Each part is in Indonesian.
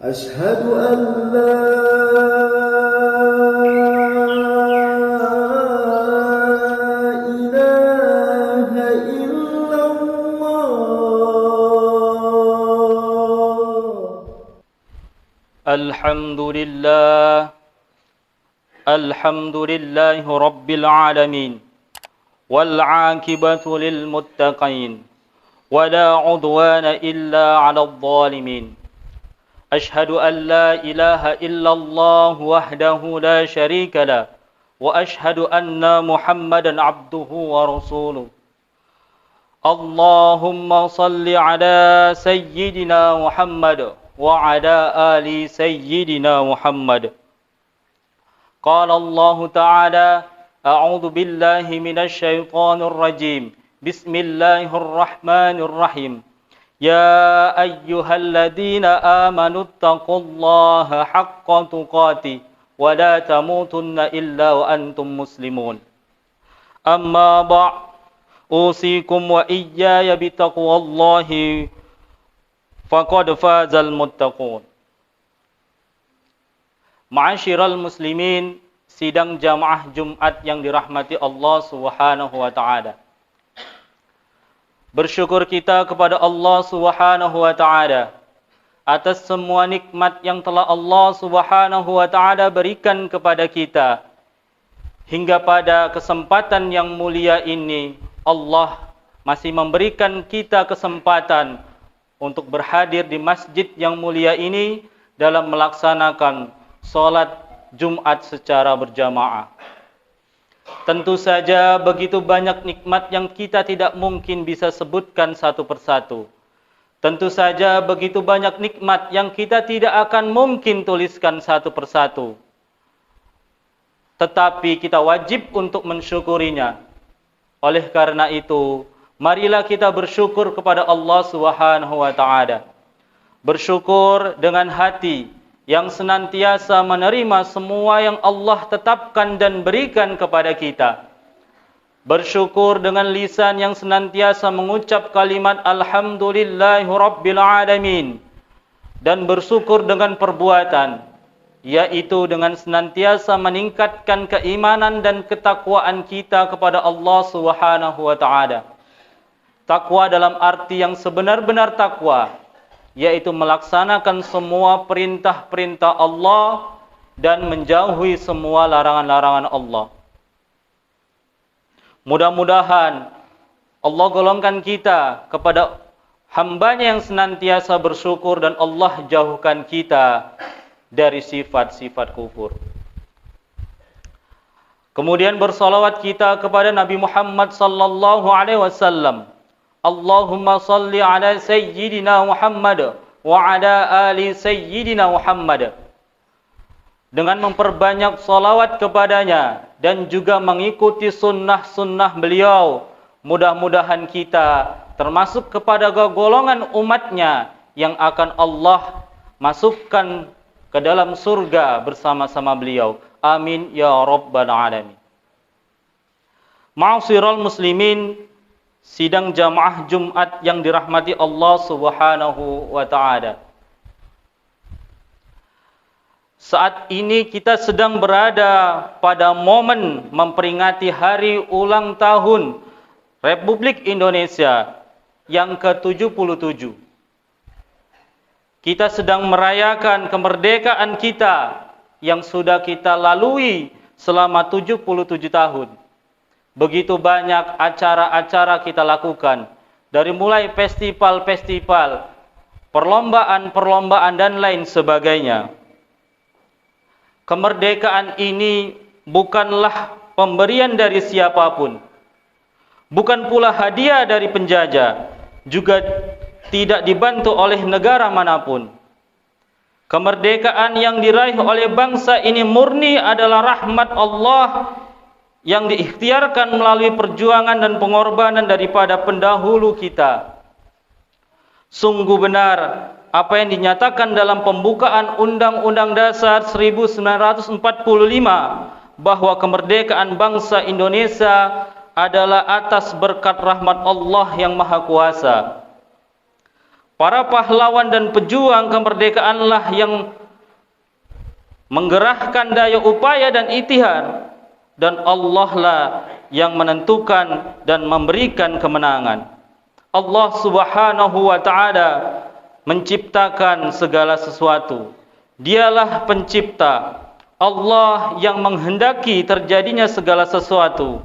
أشهد أن لا إله إلا الله. الحمد لله رب العالمين والعاقبة للمتقين ولا عدوان إلا على الظالمين. أشهد أن لا إله إلا الله وحده لا شريك له وأشهد أن محمدا عبده ورسوله. اللهم صل على سيدنا محمد وعلى آل سيدنا محمد. قال الله تعالى: أعوذ بالله من الشيطان الرجيم. بسم الله الرحمن الرحيم. يا أيها الذين آمنوا اتقوا الله حق تقاته ولا تموتن إلا وأنتم مسلمون. أما بعد، أوصيكم وإياي بتقوى الله فقد فاز المتقون. Ma'asyiral muslimin, sidang jamaah Jumat yang dirahmati Allah Subhanahu wa taala. Bersyukur kita kepada Allah Subhanahu wa taala atas semua nikmat yang telah Allah Subhanahu wa taala berikan kepada kita. Hingga pada kesempatan yang mulia ini, Allah masih memberikan kita kesempatan untuk berhadir di masjid yang mulia ini dalam melaksanakan salat Jumat secara berjamaah. Tentu saja begitu banyak nikmat yang kita tidak mungkin bisa sebutkan satu persatu. Tentu saja begitu banyak nikmat yang kita tidak akan mungkin tuliskan satu persatu. Tetapi kita wajib untuk mensyukurinya. Oleh karena itu, marilah kita bersyukur kepada Allah Subhanahu wa taala. Bersyukur dengan hati yang senantiasa menerima semua yang Allah tetapkan dan berikan kepada kita. Bersyukur dengan lisan yang senantiasa mengucap kalimat Alhamdulillahi Rabbil Alamin. Dan bersyukur dengan perbuatan, yaitu dengan senantiasa meningkatkan keimanan dan ketakwaan kita kepada Allah Subhanahu wa taala. Takwa dalam arti yang sebenar-benar takwa, yaitu melaksanakan semua perintah-perintah Allah dan menjauhi semua larangan-larangan Allah. Mudah-mudahan Allah golongkan kita kepada hambanya yang senantiasa bersyukur dan Allah jauhkan kita dari sifat-sifat kufur. Kemudian bersalawat kita kepada Nabi Muhammad sallallahu alaihi wasallam. Allahumma salli ala sayyidina Muhammad wa ala ali sayyidina Muhammad. Dengan memperbanyak salawat kepadanya dan juga mengikuti sunnah-sunnah beliau, mudah-mudahan kita termasuk kepada golongan umatnya yang akan Allah masukkan ke dalam surga bersama-sama beliau. Amin ya rabbal alamin. Ma'asyiral muslimin, sidang jamaah Jumat yang dirahmati Allah Subhanahu wa taala. Saat ini kita sedang berada pada momen memperingati hari ulang tahun Republik Indonesia yang ke-77. Kita sedang merayakan kemerdekaan kita yang sudah kita lalui selama 77 tahun. Begitu banyak acara-acara kita lakukan, dari mulai festival-festival, perlombaan-perlombaan dan lain sebagainya. Kemerdekaan ini bukanlah pemberian dari siapapun, bukan pula hadiah dari penjajah, juga tidak dibantu oleh negara manapun. Kemerdekaan yang diraih oleh bangsa ini murni adalah rahmat Allah yang diikhtiarkan melalui perjuangan dan pengorbanan daripada pendahulu kita. Sungguh benar apa yang dinyatakan dalam pembukaan Undang-Undang Dasar 1945 bahwa kemerdekaan bangsa Indonesia adalah atas berkat rahmat Allah yang Maha Kuasa. Para pahlawan dan pejuang kemerdekaanlah yang menggerahkan daya upaya dan ikhtiar, dan Allah lah yang menentukan dan memberikan kemenangan. Allah Subhanahu wa taala menciptakan segala sesuatu. Dialah pencipta. Allah yang menghendaki terjadinya segala sesuatu.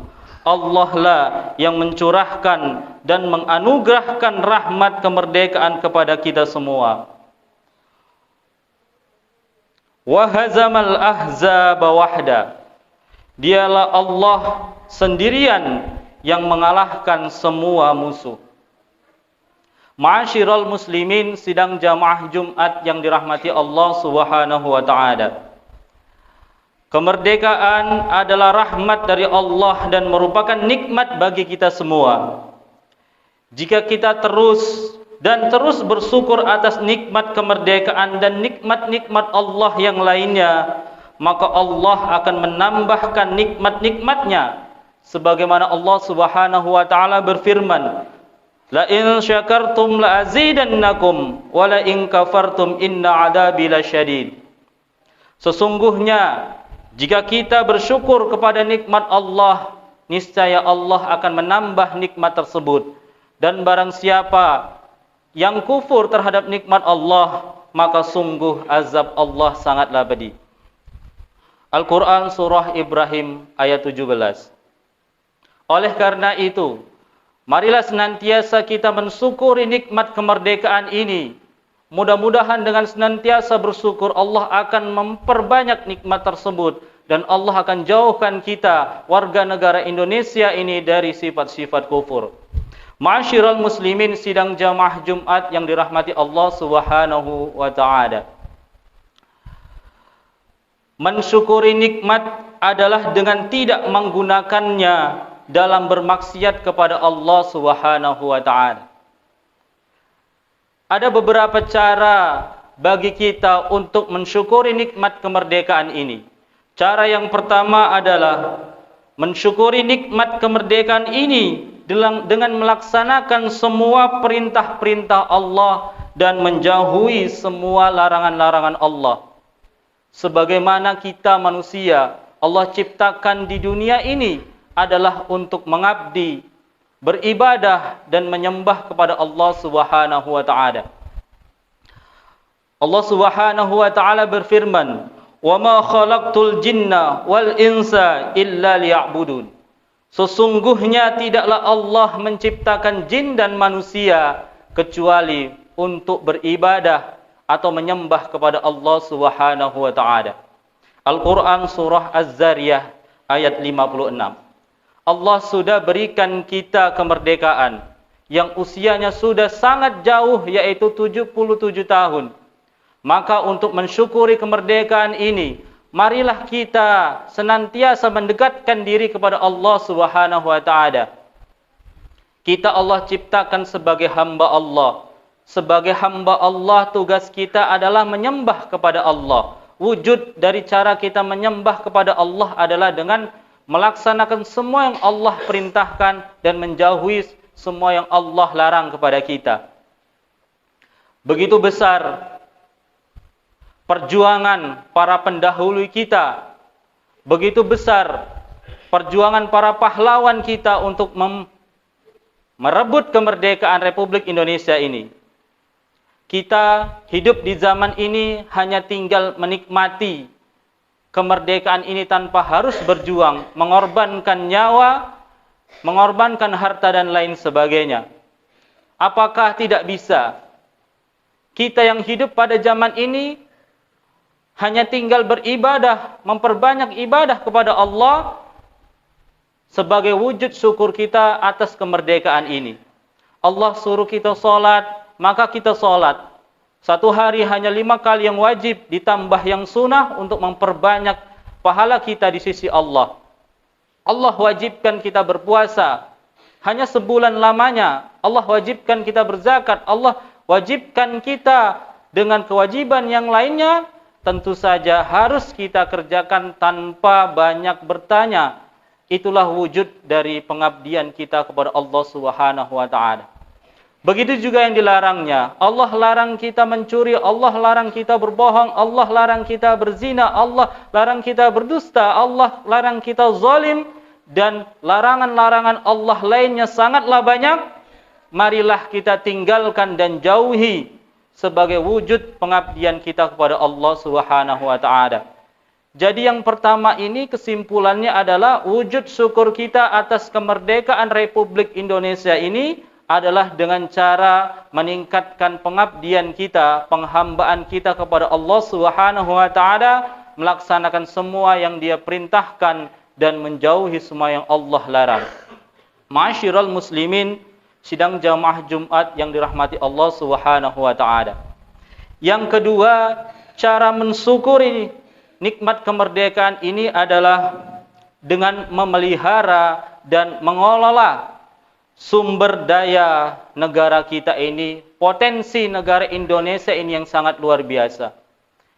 Allah lah yang mencurahkan dan menganugerahkan rahmat kemerdekaan kepada kita semua. Wa hazamal ahzaba wahda. Dialah Allah sendirian yang mengalahkan semua musuh. Ma'asyiral muslimin, sidang jamaah Jumat yang dirahmati Allah Subhanahu wa taala. Kemerdekaan adalah rahmat dari Allah dan merupakan nikmat bagi kita semua. Jika kita terus bersyukur atas nikmat kemerdekaan dan nikmat-nikmat Allah yang lainnya, maka Allah akan menambahkan nikmat-nikmatnya. Sebagaimana Allah Subhanahu wa taala berfirman, "La in syakartum la azidannakum wa la in kafartum inna adzabi lasyadid." Sesungguhnya jika kita bersyukur kepada nikmat Allah, niscaya Allah akan menambah nikmat tersebut. Dan barang siapa yang kufur terhadap nikmat Allah, maka sungguh azab Allah sangatlah pedih. Al-Quran Surah Ibrahim ayat 17. Oleh karena itu, marilah senantiasa kita mensyukuri nikmat kemerdekaan ini. Mudah-mudahan dengan senantiasa bersyukur Allah akan memperbanyak nikmat tersebut, dan Allah akan jauhkan kita warga negara Indonesia ini dari sifat-sifat kufur. Ma'asyiral muslimin, sidang jamaah Jumat yang dirahmati Allah Subhanahu wa taala. Mensyukuri nikmat adalah dengan tidak menggunakannya dalam bermaksiat kepada Allah Subhanahu wa taala. Ada beberapa cara bagi kita untuk mensyukuri nikmat kemerdekaan ini. Cara yang pertama adalah mensyukuri nikmat kemerdekaan ini dengan melaksanakan semua perintah-perintah Allah dan menjauhi semua larangan-larangan Allah. Sebagaimana kita manusia, Allah ciptakan di dunia ini adalah untuk mengabdi, beribadah dan menyembah kepada Allah Subhanahu wa taala. Allah Subhanahu wa taala berfirman, "Wa ma khalaqtul jinna wal insa illa liya'budun." Sesungguhnya tidaklah Allah menciptakan jin dan manusia kecuali untuk beribadah atau menyembah kepada Allah Subhanahu wa taala. Al-Quran Surah Az-Zariyah ayat 56. Allah sudah berikan kita kemerdekaan yang usianya sudah sangat jauh, yaitu 77 tahun. Maka untuk mensyukuri kemerdekaan ini, marilah kita senantiasa mendekatkan diri kepada Allah Subhanahu wa taala. Kita Allah ciptakan sebagai hamba Allah. Sebagai hamba Allah, tugas kita adalah menyembah kepada Allah. Wujud dari cara kita menyembah kepada Allah adalah dengan melaksanakan semua yang Allah perintahkan dan menjauhi semua yang Allah larang kepada kita. Begitu besar perjuangan para pendahulu kita. Begitu besar perjuangan para pahlawan kita untuk merebut kemerdekaan Republik Indonesia ini. Kita hidup di zaman ini hanya tinggal menikmati kemerdekaan ini tanpa harus berjuang, mengorbankan nyawa, mengorbankan harta dan lain sebagainya. Apakah tidak bisa kita yang hidup pada zaman ini hanya tinggal beribadah, memperbanyak ibadah kepada Allah sebagai wujud syukur kita atas kemerdekaan ini? Allah suruh kita sholat, maka kita sholat. Satu hari hanya 5 kali yang wajib, ditambah yang sunnah untuk memperbanyak pahala kita di sisi Allah. Allah wajibkan kita berpuasa hanya sebulan lamanya. Allah wajibkan kita berzakat. Allah wajibkan kita dengan kewajiban yang lainnya. Tentu saja harus kita kerjakan tanpa banyak bertanya. Itulah wujud dari pengabdian kita kepada Allah Subhanahu wa taala. Begitu juga yang dilarangnya. Allah larang kita mencuri, Allah larang kita berbohong, Allah larang kita berzina, Allah larang kita berdusta, Allah larang kita zalim, dan larangan-larangan Allah lainnya sangatlah banyak. Marilah kita tinggalkan dan jauhi sebagai wujud pengabdian kita kepada Allah Subhanahu wa taala. Jadi yang pertama ini kesimpulannya adalah wujud syukur kita atas kemerdekaan Republik Indonesia ini adalah dengan cara meningkatkan pengabdian kita, penghambaan kita kepada Allah Subhanahu wa taala, melaksanakan semua yang Dia perintahkan dan menjauhi semua yang Allah larang. Ma'asyiral muslimin, sidang jamaah Jumat yang dirahmati Allah Subhanahu wa taala. Yang kedua, cara mensyukuri nikmat kemerdekaan ini adalah dengan memelihara dan mengelola sumber daya negara kita ini, potensi negara Indonesia ini yang sangat luar biasa.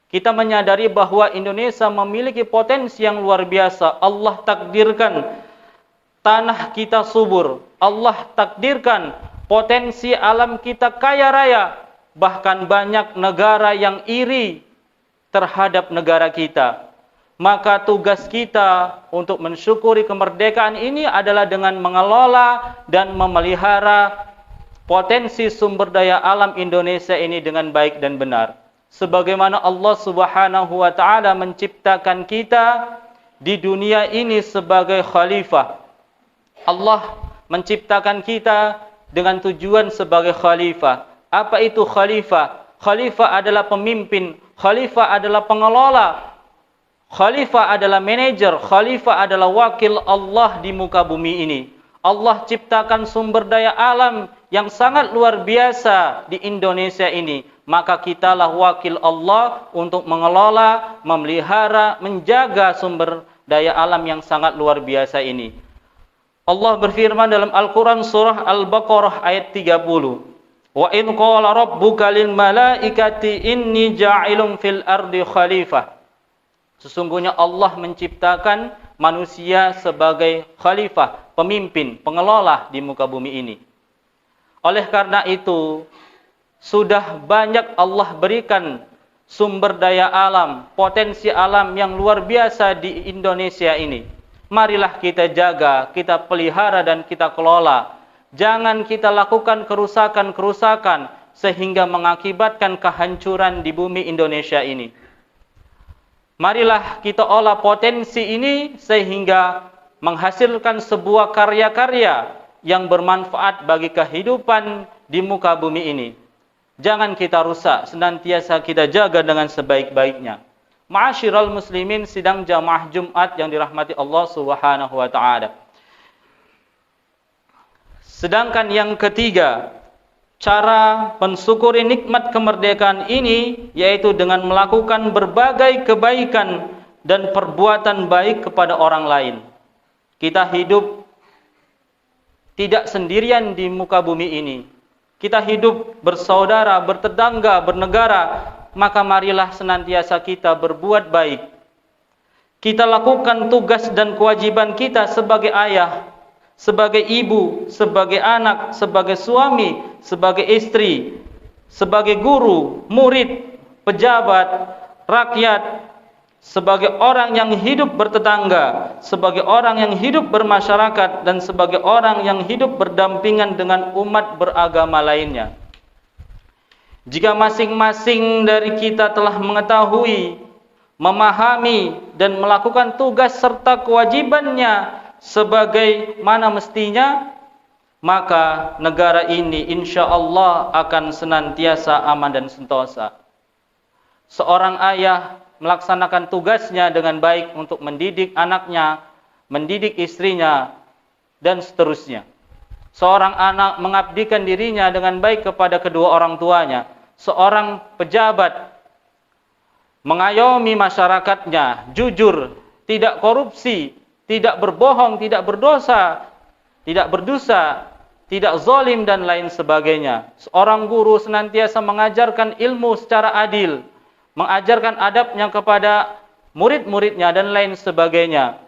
Kita menyadari bahwa Indonesia memiliki potensi yang luar biasa. Allah takdirkan tanah kita subur. Allah takdirkan potensi alam kita kaya raya. Bahkan banyak negara yang iri terhadap negara kita. Maka tugas kita untuk mensyukuri kemerdekaan ini adalah dengan mengelola dan memelihara potensi sumber daya alam Indonesia ini dengan baik dan benar. Sebagaimana Allah Subhanahu wa taala menciptakan kita di dunia ini sebagai khalifah. Allah menciptakan kita dengan tujuan sebagai khalifah. Apa itu khalifah? Khalifah adalah pemimpin, khalifah adalah pengelola, khalifah adalah manajer, khalifah adalah wakil Allah di muka bumi ini. Allah ciptakan sumber daya alam yang sangat luar biasa di Indonesia ini. Maka kitalah wakil Allah untuk mengelola, memelihara, menjaga sumber daya alam yang sangat luar biasa ini. Allah berfirman dalam Al-Quran surah Al-Baqarah ayat 30. Wa in qala rabbuka lil malaikati inni ja'ilun fil ardi khalifah. Sesungguhnya Allah menciptakan manusia sebagai khalifah, pemimpin, pengelola di muka bumi ini. Oleh karena itu, sudah banyak Allah berikan sumber daya alam, potensi alam yang luar biasa di Indonesia ini. Marilah kita jaga, kita pelihara dan kita kelola. Jangan kita lakukan kerusakan-kerusakan sehingga mengakibatkan kehancuran di bumi Indonesia ini. Marilah kita olah potensi ini sehingga menghasilkan sebuah karya-karya yang bermanfaat bagi kehidupan di muka bumi ini. Jangan kita rusak, senantiasa kita jaga dengan sebaik-baiknya. Ma'asyiral muslimin, sidang jamaah Jumat yang dirahmati Allah Subhanahu wa taala. Sedangkan yang ketiga, cara mensyukuri nikmat kemerdekaan ini yaitu dengan melakukan berbagai kebaikan dan perbuatan baik kepada orang lain. Kita hidup tidak sendirian di muka bumi ini. Kita hidup bersaudara, bertetangga, bernegara. Maka marilah senantiasa kita berbuat baik. Kita lakukan tugas dan kewajiban kita sebagai ayah, sebagai ibu, sebagai anak, sebagai suami, sebagai istri, sebagai guru, murid, pejabat, rakyat, sebagai orang yang hidup bertetangga, sebagai orang yang hidup bermasyarakat, dan sebagai orang yang hidup berdampingan dengan umat beragama lainnya. Jika masing-masing dari kita telah mengetahui, memahami, dan melakukan tugas serta kewajibannya sebagaimana mestinya, maka negara ini insya Allah akan senantiasa aman dan sentosa. Seorang ayah melaksanakan tugasnya dengan baik untuk mendidik anaknya, mendidik istrinya, dan seterusnya. Seorang anak mengabdikan dirinya dengan baik kepada kedua orang tuanya. Seorang pejabat mengayomi masyarakatnya, jujur, tidak korupsi, tidak berbohong, tidak berdosa, tidak berdusta, tidak zalim, dan lain sebagainya. Seorang guru senantiasa mengajarkan ilmu secara adil, mengajarkan adabnya kepada murid-muridnya, dan lain sebagainya.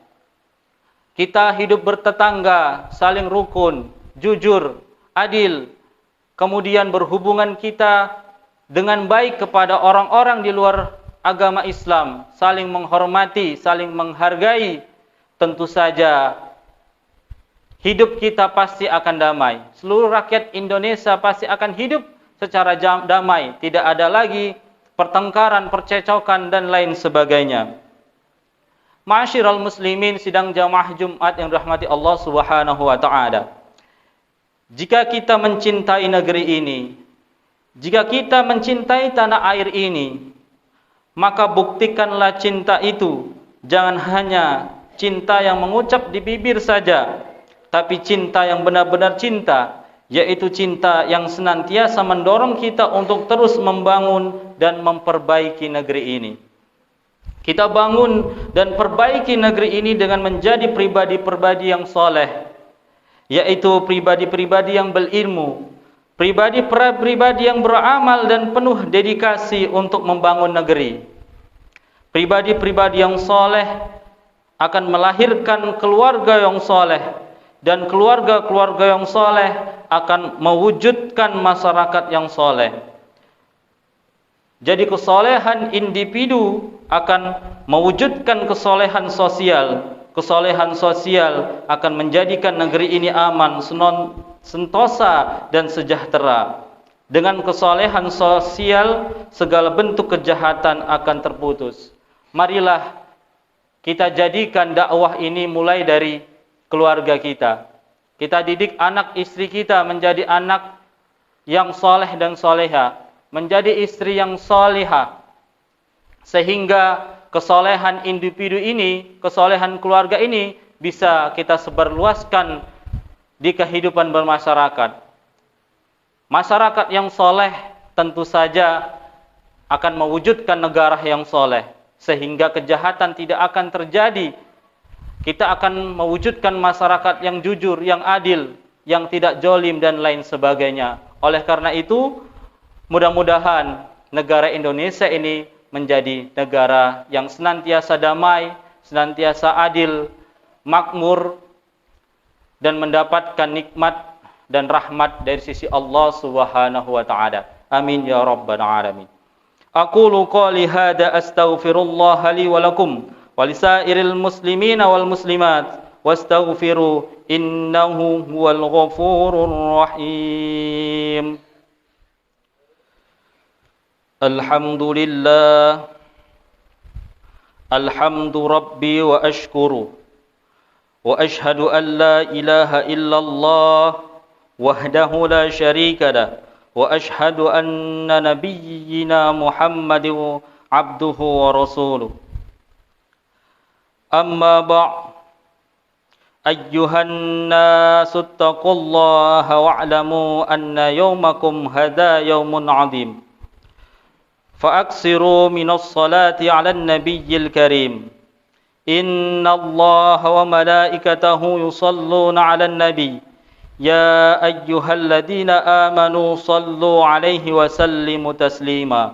Kita hidup bertetangga, saling rukun, jujur, adil. kemudian berhubungan kita dengan baik kepada orang-orang di luar agama Islam, saling menghormati, saling menghargai, tentu saja hidup kita pasti akan damai. Seluruh rakyat Indonesia pasti akan hidup secara damai, tidak ada lagi pertengkaran, percecokan dan lain sebagainya. Ma'asyiral muslimin, sidang jamaah Jumat yang dirahmati Allah Subhanahu wa taala. Jika kita mencintai negeri ini, jika kita mencintai tanah air ini, maka buktikanlah cinta itu. Jangan hanya cinta yang mengucap di bibir saja, tapi cinta yang benar-benar cinta, yaitu cinta yang senantiasa mendorong kita untuk terus membangun dan memperbaiki negeri ini. Kita bangun dan perbaiki negeri ini dengan menjadi pribadi-pribadi yang soleh, yaitu pribadi-pribadi yang berilmu, pribadi-pribadi yang beramal dan penuh dedikasi untuk membangun negeri. Pribadi-pribadi yang soleh akan melahirkan keluarga yang soleh, dan keluarga-keluarga yang soleh akan mewujudkan masyarakat yang soleh. Jadi kesolehan individu akan mewujudkan kesolehan sosial. Kesolehan sosial akan menjadikan negeri ini aman, sentosa dan sejahtera. Dengan kesolehan sosial, segala bentuk kejahatan akan terputus. Marilah kita jadikan dakwah ini mulai dari keluarga kita. Kita didik anak istri kita menjadi anak yang soleh dan soleha, menjadi istri yang solehah, sehingga kesolehan individu ini, kesolehan keluarga ini bisa kita sebarluaskan di kehidupan bermasyarakat. Masyarakat yang soleh tentu saja akan mewujudkan negara yang soleh, sehingga kejahatan tidak akan terjadi. Kita akan mewujudkan masyarakat yang jujur, yang adil, yang tidak zalim dan lain sebagainya. Oleh karena itu, mudah-mudahan negara Indonesia ini menjadi negara yang senantiasa damai, senantiasa adil, makmur, dan mendapatkan nikmat dan rahmat dari sisi Allah Subhanahu wa taala. Amin ya rabbal alamin. Aqulu qali hada astaghfirullah li wa lakum wa lisairil muslimina wal muslimat wastaghfiru innahu huwal ghafurur rahim. Alhamdulillah, alhamdu rabbi wa ashkuru, wa ashhadu an la ilaha illallah wahdahu la syarika lah, wa ashhadu anna nabiyyina Muhammadin abduhu wa rasuluh. Amma ba' ayyuhan nasu taqullaha wa'lamu anna yawmakum hadha yawmun 'azim. فأكثروا من الصلاة على النبي الكريم إن الله وملائكته يصلون على النبي يا أيها الذين آمنوا صلوا عليه وسلموا تسليما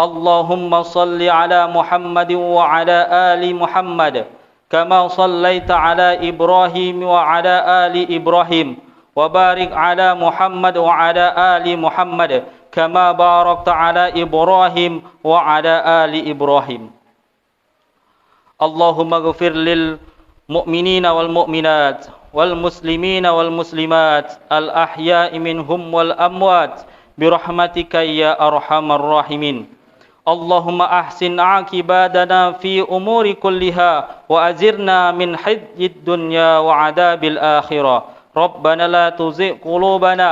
اللهم صل على محمد وعلى آل محمد كما صليت على إبراهيم وعلى آل إبراهيم وبارك على محمد وعلى آل محمد كما باركت على إبراهيم وعلى آل إبراهيم اللهم اغفر للمؤمنين والمؤمنات والمسلمين والمسلمات الأحياء منهم والأموات برحمتك يا أرحم الراحمين اللهم أحسن عاقبتنا في أمور كلها وأجرنا من خزي الدنيا وعذاب الآخرة ربنا لا تزغ قلوبنا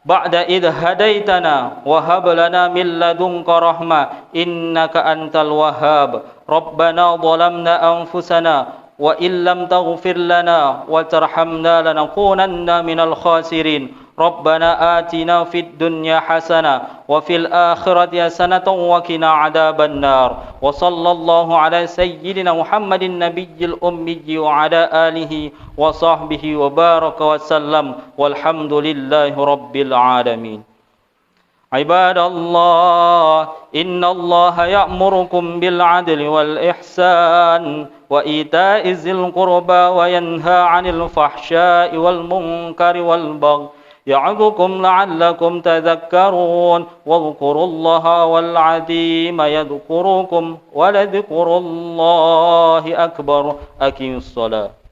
بعد إذ هديتنا وهب لنا من لدنك رحمة إنك أنت الوهاب ربنا ظلمنا أنفسنا وإن لم تغفر لنا وترحمنا لنكونن من الخاسرين ربنا آتنا في الدنيا حسنة وفي الآخرة حسنة وقنا عذاب النار وصلى الله على سيدنا محمد النبي الأمي وعلى آله وصحبه وبارك وسلم والحمد لله رب العالمين عباد الله إن الله يأمركم بالعدل والإحسان وإيتاء ذي القربى وينهى عن الفحشاء والمنكر والبغي يعظكم لعلكم تذكرون واذكروا الله والعظيم يذكركم ولذكر الله أكبر أقيموا الصلاة